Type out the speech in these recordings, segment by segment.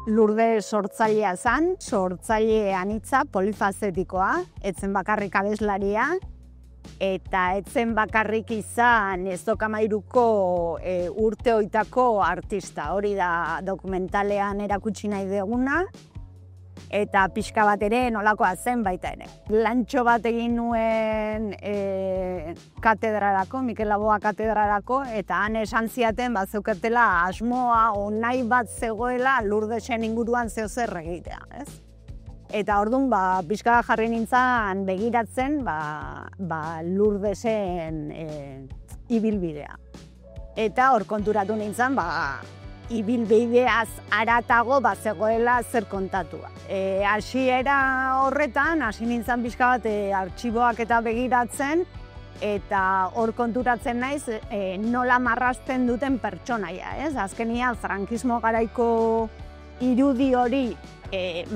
Lurde sortzailea zen, sortzaile anitza, polifazetikoa, etzen bakarrik abeslaria, eta etzen bakarrik izan ez dokamairuko urte hoitako artista. Hori da dokumentalean erakutsi nahi duguna, eta pixka bat ere nolakoa zen baita ere. Lantxo bat egin nuen katedrarako, Mikel Laboa katedrarako, eta han esan ziaten zeukatela asmoa o nahi bat zegoela Lurdesen inguruan zeozer egitea, ez? Eta orduan, pixka jarri nintzen begiratzen Lurdesen ibilbidea. Eta hor konturatu nintzen, ibilbideaz haratago zegoela zer kontatua. Hasiera horretan, hasi nintzen pixka bat artxiboak eta begiratzen, eta hor konturatzen naiz nola marrazten duten pertsonaia, ez? Azkenean, frankismo garaiko irudi hori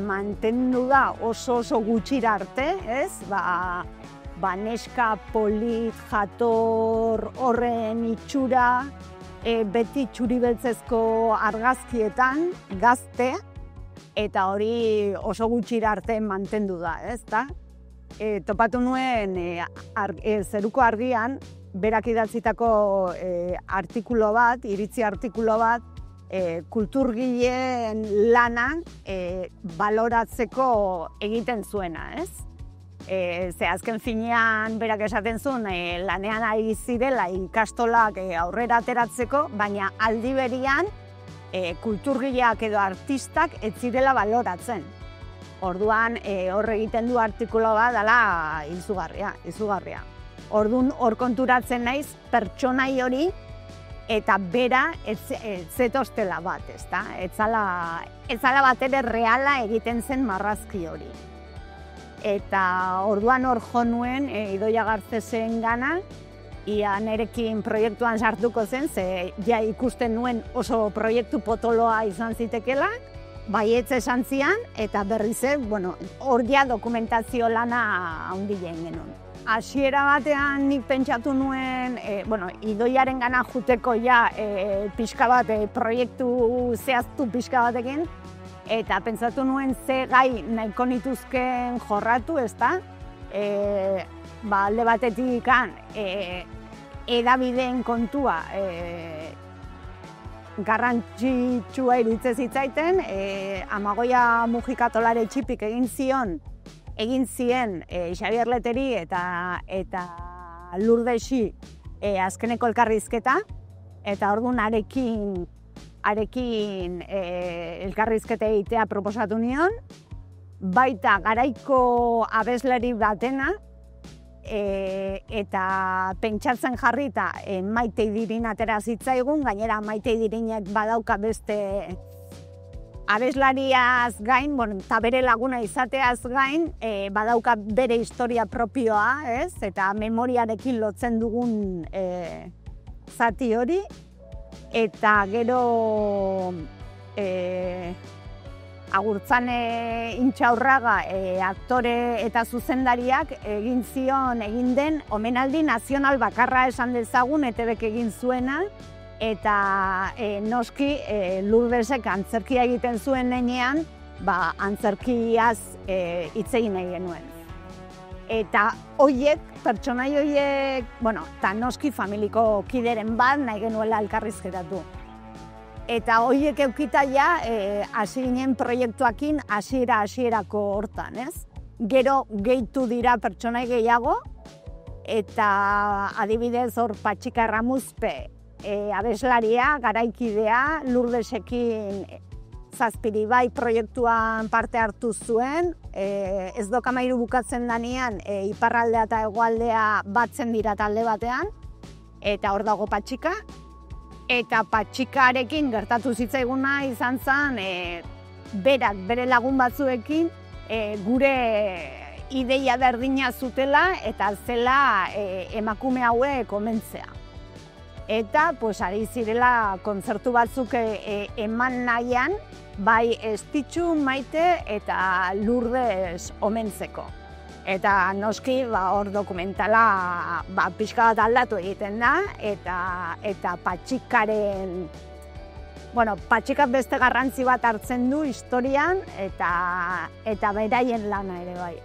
mantendu da oso gutxira arte, ez? Neska polit, jator, horren itxura, beti txuri-beltzezko argazkietan, gazte, eta hori oso gutxira arte mantendu da, ez da? Topatu nuen Zeruko Argian, berak idatzitako artikulo bat, iritzi artikulo bat, kulturgileen lana baloratzeko egiten zuena, ez? Ze azken finean berak esaten zuen lanean ari zirela ikastolak aurrera ateratzeko, baina aldi berian kulturgileak edo artistak ez zirela baloratzen. Orduan hor egiten du artikulo bat dela izugarria. Orduan hor konturatzen naiz pertsonai hori eta bera ez zetostela bat, ezta? Ez zala bat ere reala egiten zen marrazki hori. Eta orduan hor jo nuen Idoia Garcesen gana, ia nerekin proiektuan sartuko zen, ze ja ikusten nuen oso proiektu potoloa izan zitekela, baietz esan zian, eta berriz hor ja dokumentazio lana handilen genuen. Hasiera batean nik pentsatu nuen, Idoiaren gana juteko ja pixka bat proiektu zehaztu pixka batekin, eta pentsatu nuen ze gai nahiko nituzken jorratu, ezta? Alde batetik edabideen kontua garrantzitsua iruditzen zitzaiten, Amagoia Mujika Tolare Txipik egin zien Xabier Leteri eta Lurdesi azkeneko elkarrizketa, eta orduan arekin elkarrizketa egitea proposatu nion, baita garaiko abeslari batena, eta pentsatzen jarrita Maite Idirin atera zitzaigun, gainera Maite Idirinek badauka beste abeslariaz gain, eta bere laguna izateaz gain, badauka bere historia propioa, ez? Eta memoriarekin lotzen dugun zati hori. Eta gero Agurtzane Intxaurraga aktore eta zuzendariak egin den omenaldi nazional bakarra esan dezagun ETBk egin zuena, eta noski Lurdesek antzerkia egiten zuen nenean, antzerkiaz hitz egin nahi genuen. Eta pertsonai horiek, eta noski familiko kideren bat nahi genuela elkarrizketatu. Eta horiek eukita ja, hasi ginen proiektuakin hasierako hortan, ez? Gero gehitu dira pertsonai gehiago, eta adibidez hor Patxika Erramuzpe abeslaria, garaikidea, Lurdesekin Zazpiribai proiektuan parte hartu zuen, Ez dokamairu bukatzen danean iparraldea eta hegoaldea batzen dira talde batean, eta hor dago Patxika. Eta Patxikarekin gertatu zitzaiguna izan zen, berak bere lagun batzuekin gure ideia berdina zutela eta zela emakume hauek omentzea. Eta ari zirela kontzertu batzuk eman nahian, bai Estitxu, Maite eta Lurdes omentzeko. Eta noski hor dokumentala pixka bat aldatu egiten da, eta Patxikaren Bueno, Patxikak beste garrantzi bat hartzen du historian eta beraien lana ere bai.